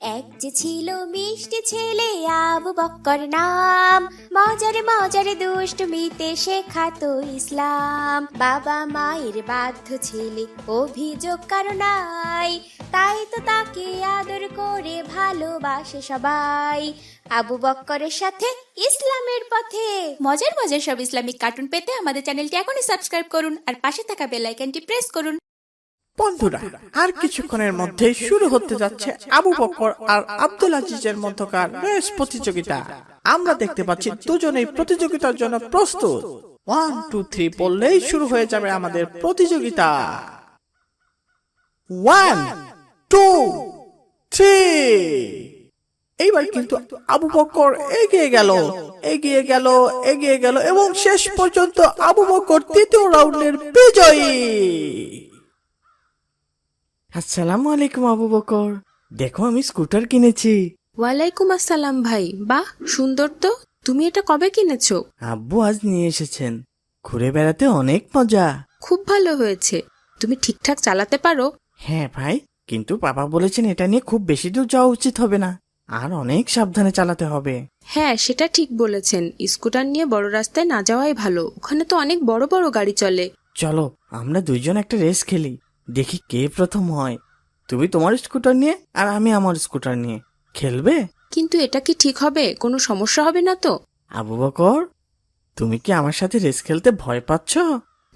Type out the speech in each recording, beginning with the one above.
এক যে ছিল মিষ্টি ছেলে আবু বক্কর নাম, মজারে মজারে দুষ্টমিতে শেখাতো ইসলাম। বাবা মায়ের বাধ্য ছেলে, অভিযোগ কারো নাই, তাই তো তাকে আদর করে ভালোবাসে সবাই। আবু বক্করের সাথে ইসলামের পথে। মজার মজার সব ইসলামিক কার্টুন পেতে আমাদের চ্যানেলটি এখনই সাবস্ক্রাইব করুন আর পাশে থাকা বেল আইকনটি প্রেস করুন। বন্ধুরা, আর কিছুক্ষণের মধ্যে শুরু হতে যাচ্ছে আবু বকর আর আব্দুল আজিজের মধ্যকার রেস প্রতিযোগিতা। আমরা দেখতে পাচ্ছি দুজনেই প্রতিযোগিতার জন্য প্রস্তুত। 1 2 3 বললেই শুরু হয়ে যাবে আমাদের প্রতিযোগিতা। 1 2 3। এইবার কিন্তু আবু বকর এগিয়ে গেল এবং শেষ পর্যন্ত আবু বকর তৃতীয় রাউন্ডের বিজয়ী। আসসালামু আলাইকুম আবু বকর, দেখো আমি স্কুটার কিনেছি। ওয়ালাইকুম আসসালাম ভাই, বাহ সুন্দর তো। তুমি এটা কবে কিনেছো? আব্বু আজ নিয়ে এসেছেন। ঘুরে বেড়াতে অনেক মজা। খুব ভালো হয়েছে। তুমি ঠিকঠাক চালাতে পারো? হ্যাঁ ভাই, কিন্তু বাবা বলেছেন এটা নিয়ে খুব বেশি দূর যাওয়া উচিত হবে না, আর অনেক সাবধানে চালাতে হবে। হ্যাঁ, সেটা ঠিক বলেছেন। স্কুটার নিয়ে বড় রাস্তায় না যাওয়াই ভালো, ওখানে তো অনেক বড় বড় গাড়ি চলে। চলো আমরা দুইজন একটা রেস খেলি, দেখি কে প্রথম হয়। তুমি তোমার স্কুটার নিয়ে আর আমি আমার স্কুটার নিয়ে। খেলবে? কিন্তু এটা কি ঠিক হবে? কোনো সমস্যা হবে না তো? আবু বকর, তুমি কি আমার সাথে রেস খেলতে ভয় পাচ্ছ?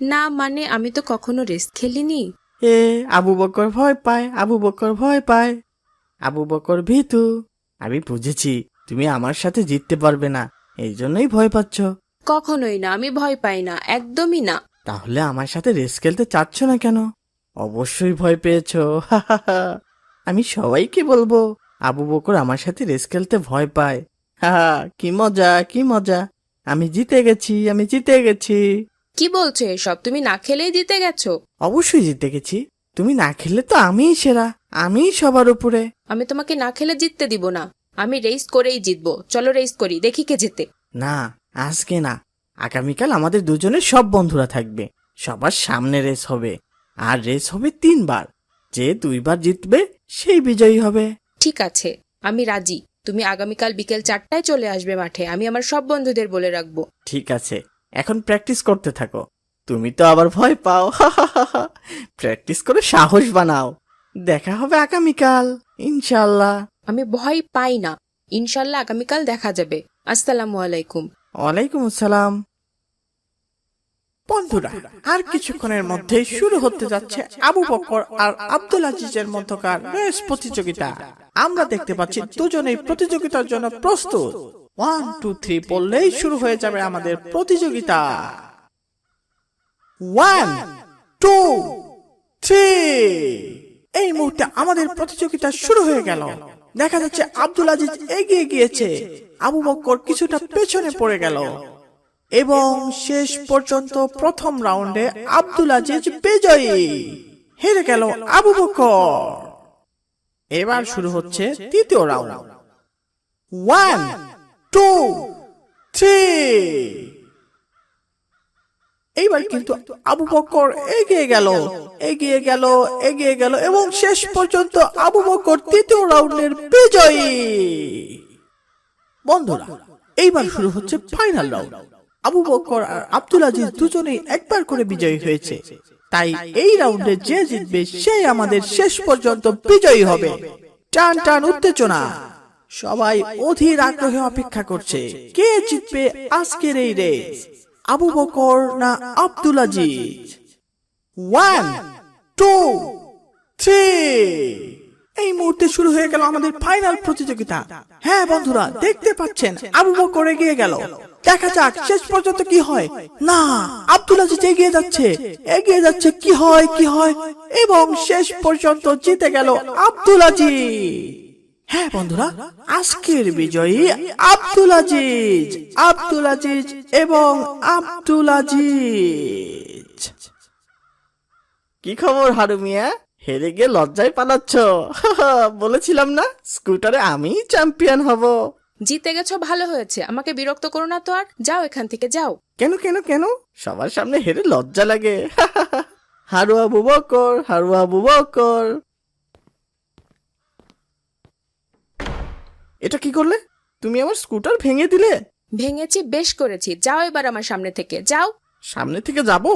না মানে, আমি তো কখনো রেস খেলিনি। আবু বকর ভয় পায়, আবু বকর ভয় পায়, আবু বকর ভীতু। আমি বুঝেছি তুমি আমার সাথে জিততে পারবে না, এই জন্যই ভয় পাচ্ছ। কখনোই না, আমি ভয় পাই না, একদমই না। তাহলে আমার সাথে রেস খেলতে চাচ্ছ না কেন? অবশ্যই ভয় পেয়েছো। আমি সবাইকে বলবো আবু বকর আমার সাথে রেস খেলতে ভয় পায়। কি মজা, কি মজা। আমি জিতে গেছি। কি বলছো এসব? তুমি না খেলেই জিতে গেছো? অবশ্যই জিতে গেছি। তুমি না খেললে তো আমিই সেরা, আমিই সবার উপরে। আমি তোমাকে না খেলে জিততে দিব না। আমি রেস করেই জিতবো। চলো রেস করি, দেখি কে জেতে। না, আজকে না, আগামীকাল আমাদের দুজনের সব বন্ধুরা থাকবে, সবার সামনে রেস হবে। আর রেস হবে 3 বার। যে 2 বার জিতবে সেই বিজয়ী হবে। ঠিক আছে, আমি রাজি। তুমি আগামীকাল বিকেল 4টায় চলে আসবে মাঠে। আমি আমার সব বন্ধুদের বলে রাখবো। ঠিক আছে, এখন প্র্যাকটিস করতে থাকো। তুমি তো আবার ভয় পাও। প্র্যাকটিস করে সাহস বানাও। দেখা হবে আগামীকাল ইনশাআল্লাহ। আমি ভয় পাই না। ইনশাল্লাহ আগামীকাল দেখা যাবে। আসসালামু আলাইকুম। ওয়ালাইকুম আসসালাম। বন্ধুরা, আর কিছুক্ষণের মধ্যে শুরু হতে যাচ্ছে আবু বকর আর আব্দুল আজিজের মধ্যকার রেস প্রতিযোগিতা। আমরা দেখতে পাচ্ছি দুজনেই প্রতিযোগিতার জন্য প্রস্তুত। 1 2 3 বললেই শুরু হয়ে যাবে আমাদের প্রতিযোগিতা। 1 2 3। এই মুহূর্তে আমাদের প্রতিযোগিতা শুরু হয়ে গেল। দেখা যাচ্ছে আব্দুল আজিজ এগিয়ে গিয়েছে, আবু বকর কিছুটা পেছনে পড়ে গেল এবং শেষ পর্যন্ত প্রথম রাউন্ডে আব্দুল আজিজ বিজয়ী। হেরে গেল আবু বকর। এবার শুরু হচ্ছে তৃতীয় রাউন্ড। 1 2 3। এইবার কিন্তু আবু বকর এগিয়ে গেল এবং শেষ পর্যন্ত আবু বকর তৃতীয় রাউন্ডের বিজয়ী। বন্ধুরা, এইবার শুরু হচ্ছে ফাইনাল রাউন্ড। আবু বকর আর আব্দুল আজিজ দুজনেই একবার করে বিজয়ী হয়েছে, তাই এই রাউন্ডে যে জিতবে সেই আমাদের শেষ পর্যন্ত বিজয়ী হবে। টান টান উত্তেজনা, সবাই অধীর আগ্রহে অপেক্ষা করছে কে জিতবে আজকের এই রেস, আবু বকর না আব্দুল আজিজ। 1 2 3। এই মুহূর্তে শুরু হয়ে গেল আমাদের ফাইনাল প্রতিযোগিতা। হ্যাঁ বন্ধুরা, দেখতে পাচ্ছেন আবু বকর এগিয়ে গেল। দেখা যাক শেষ পর্যন্ত কি হয়। না, আব্দুল আজিজ এগিয়ে যাচ্ছে। কি হয় এবং শেষ পর্যন্ত জিতে গেল আব্দুল আজিজ। হ্যাঁ বন্ধুরা, আজকের বিজয়ী আব্দুল আজিজ এবং আব্দুল আজিজ। কি খবর হারু মিয়া? হেরে গিয়ে লজ্জায় পালাচ্ছ? বলেছিলাম না স্কুটারে আমি চ্যাম্পিয়ন হব। জিতে গেছো, ভালো হয়েছে। আমাকে বিরক্ত করো না তো আর। যাও এখান থেকে, যাও। কেন সবার সামনে হেরে লজ্জা লাগে? হারু আবু বকর। এটা কি করলে? তুমি আমার স্কুটার ভেঙে দিলে। ভেঙেছি, বেশ করেছি। যাও এবার আমার সামনে থেকে, যাও। সামনে থেকে যাব?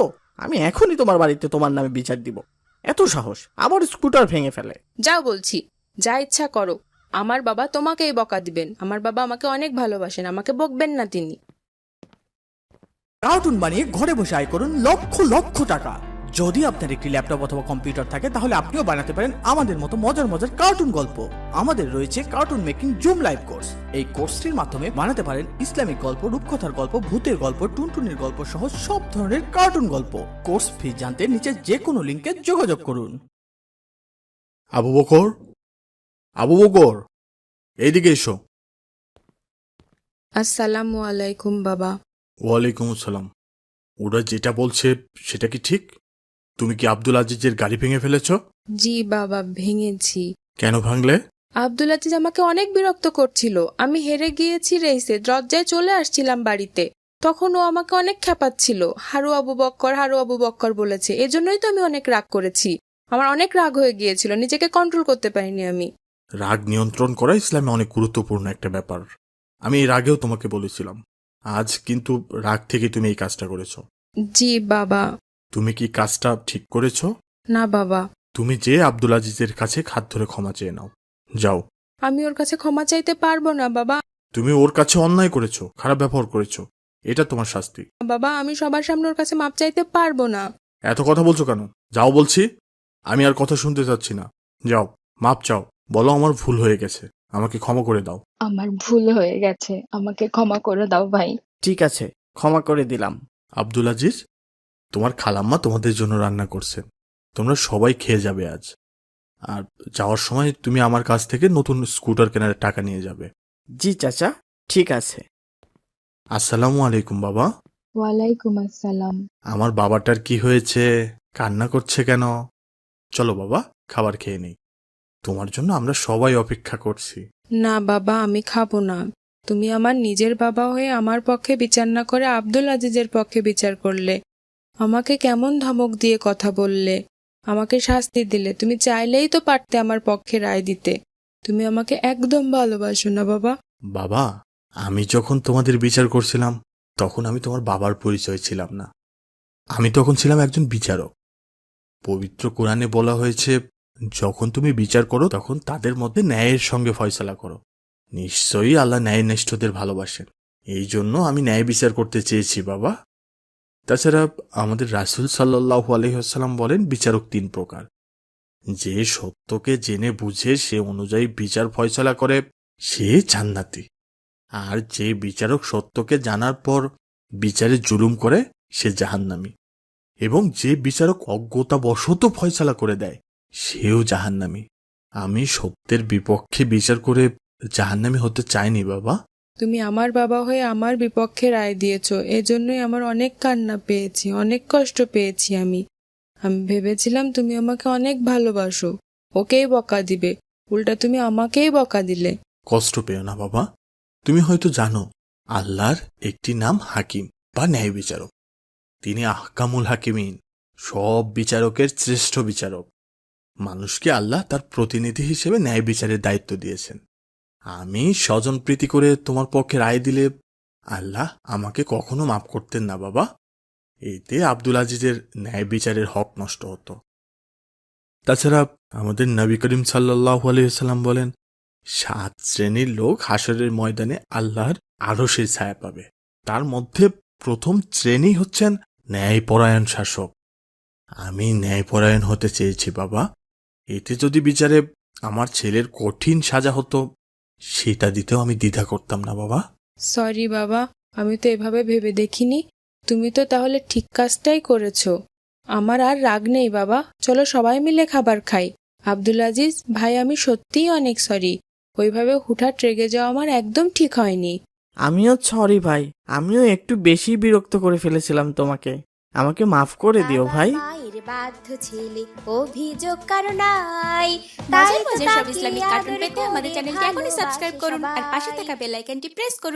আমি এখনই তোমার বাড়িতে তোমার নামে বিচার দিব। এত সাহস, আমার স্কুটার ভেঙে ফেলে। যাও বলছি, যা ইচ্ছা করো। আমার বাবা তোমাকেই বকা দিবেন। আমার বাবা আমাকে অনেক ভালোবাসেন, আমাকে বকবেন না তিনি। কার্টুন বানিয়ে ঘরে বসে আয় করুন লক্ষ লক্ষ টাকা। যদি আপনার একটি ল্যাপটপ অথবা কম্পিউটার থাকে তাহলে আপনিও বানাতে পারেন আমাদের মতো মজার মজার কার্টুন গল্প। আমাদের রয়েছে cartoon making zoom live course. এই কোর্সটির মাধ্যমে বানাতে পারেন ইসলামিক গল্প, রূপকথার গল্প, ভূতের গল্প, টুনটুনির গল্প সহ সব ধরনের কার্টুন গল্প। কোর্স ফি জানতে নিচে যে কোনো লিংকে যোগাযোগ করুন। আবু বকর, আবু বকর, এইদিকে এসো। আসসালামু আলাইকুম বাবা। ওয়ালাইকুম আসসালাম। ওরা যেটা বলছে সেটা কি ঠিক? তুমি কি আব্দুল আজিজের গাড়ি ভেঙে ফেলেছ? জি বাবা, ভেঙেছি। কেন ভাঙলে? আব্দুল আজিজ আমাকে অনেক বিরক্ত করছিল। আমি হেরে গিয়েছি রেসে, দরজায় চলে আসছিলাম বাড়িতে। তখন ও আমাকে অনেক খেপাচ্ছিল। হারু আবু বক্কর বলেছে। এজন্যই তো আমি অনেক রাগ করেছি। আমার অনেক রাগ হয়ে গিয়েছিল, নিজেকে কন্ট্রোল করতে পারিনি আমি। রাগ নিয়ন্ত্রণ করা ইসলামে অনেক গুরুত্বপূর্ণ একটা ব্যাপার। আমি এর আগেও তোমাকে বলেছিলাম। আজ কিন্তু রাগ থেকে তুমি এই কাজটা করেছো। জি বাবা। তুমি কি কাজটা ঠিক করেছো? না বাবা। তুমি যে আব্দুল আজিজের কাছে হাত ধরে ক্ষমা চেয়ে নাও, যাও। আমি ওর কাছে ক্ষমা চাইতে পারবো না বাবা। তুমি ওর কাছে অন্যায় করেছো, খারাপ ব্যবহার করেছো, এটা তোমার শাস্তি। বাবা, আমি সবার সামনে ওর কাছে মাপ চাইতে পারবো না। এত কথা বলছো কেন? যাও বলছি। আমি আর কথা শুনতে চাচ্ছি না। যাও, মাপ চাও, বলো আমার ভুল হয়ে গেছে, আমাকে ক্ষমা করে দাও। আমার ভুল হয়ে গেছে, আমাকে ক্ষমা করে দাও ভাই। ঠিক আছে, ক্ষমা করে দিলাম। আব্দুল আজিজ, তোমার খালাম্মা তোমাদের জন্য রান্না করছে, তোমরা সবাই খেয়ে যাবে আজ। আর যাওয়ার সময় তুমি আমার কাছ থেকে নতুন স্কুটার কেনার টাকা নিয়ে যাবে। জি চাচা, ঠিক আছে। আসসালামু আলাইকুম বাবা। ওয়ালাইকুম আসসালাম। আমার বাবাটার কি হয়েছে? কান্না করছে কেন? চলো বাবা, খাবার খেয়ে নেই। তোমার জন্য আমরা সবাই অপেক্ষা করছি। না বাবা, আমি খাবো না। তুমি আমার নিজের বাবা হয়ে আমার পক্ষে বিচার না করে আব্দুল আজিজের পক্ষে বিচার করলে। আমাকে কেমন ধমক দিয়ে কথা বললে, আমাকে শাস্তি দিলে। তুমি চাইলেই তো পারতে আমার পক্ষে রায় দিতে। তুমি আমাকে একদম ভালোবাসো না বাবা। বাবা, আমি যখন তোমাদের বিচার করছিলাম তখন আমি তোমার বাবার পরিচয় ছিলাম না। আমি তখন ছিলাম একজন বিচারক। পবিত্র কোরআনে বলা হয়েছে, যখন তুমি বিচার করো তখন তাদের মধ্যে ন্যায়ের সঙ্গে ফয়সালা করো। নিশ্চয়ই আল্লাহ ন্যায়নিষ্ঠদের ভালোবাসেন। এই জন্য আমি ন্যায় বিচার করতে চেয়েছি বাবা। তাছাড়া আমাদের রাসূল সাল্লাল্লাহু আলাইহি ওয়াসাল্লাম বলেন, বিচারক 3 প্রকার। যে সত্যকে জেনে বুঝে সে অনুযায়ী বিচার ফয়সালা করে সে জান্নাতি। আর যে বিচারক সত্যকে জানার পর বিচারে জুলুম করে সে জাহান্নামী। এবং যে বিচারক অজ্ঞতাবশত ফয়সালা করে দেয় সেও জাহান্নামী। আমি সত্যের বিপক্ষে বিচার করে জাহান্নামী হতে চাইনি বাবা। তুমি আমার বাবা হয়ে আমার বিপক্ষে রায় দিয়েছ, এজন্যই আমার অনেক কান্না পেয়েছি, অনেক কষ্ট পেয়েছি। আমি ভেবেছিলাম তুমি আমাকে অনেক ভালোবাসো, ওকেই বকা দিবে, উল্টা তুমি আমাকেই বকা দিলে। কষ্ট পেও না বাবা। তুমি হয়তো জানো আল্লাহর একটি নাম হাকিম বা ন্যায় বিচারক। তিনি আহকামুল হাকিমিন, সব বিচারকের শ্রেষ্ঠ বিচারক। মানুষকে আল্লাহ তার প্রতিনিধি হিসেবে ন্যায় বিচারের দায়িত্ব দিয়েছেন। আমি স্বজনপ্রীতি করে তোমার পক্ষে রায় দিলে আল্লাহ আমাকে কখনো মাফ করতেন না বাবা। এতে আব্দুল আজিজের ন্যায় বিচারের হক নষ্ট হতো। তাছাড়া আমাদের নবী করিম সাল্লাল্লাহু আলাইহি ওয়াসাল্লাম বলেন, 7 শ্রেণীর লোক হাসরের ময়দানে আল্লাহর আরশের ছায়া পাবে। তার মধ্যে প্রথম শ্রেণী হচ্ছেন ন্যায়পরায়ণ শাসক। আমি ন্যায়পরায়ণ হতে চেয়েছি বাবা। এতে যদি বিচারে আমার ছেলের কঠিন সাজা হতো সেটা দিতেও আমি দ্বিধা করতাম না বাবা। সরি বাবা, আমি তো এভাবে ভেবে দেখিনি। তুমি তো তাহলে ঠিক কাজটাই করেছো। আমার আর রাগ নেই বাবা, চলো সবাই মিলে খাবার খাই। আব্দুল আজিজ ভাই, আমি সত্যিই অনেক সরি। ওইভাবে হুঠাৎ রেগে যাওয়া আমার একদম ঠিক হয়নি। আমিও সরি ভাই, আমিও একটু বেশি বিরক্ত করে ফেলেছিলাম তোমাকে। আমাকে মাফ করে দিও ভাই। বাবা মায়ের বাধ্য ছেলে, অভিযোগ কারো নাই। মজার মজার সব ইসলামিক কার্টুন পেতে আমাদের চ্যানেলটি এখনই সাবস্ক্রাইব করুন আর পাশে থাকা বেল আইকনটি প্রেস করুন।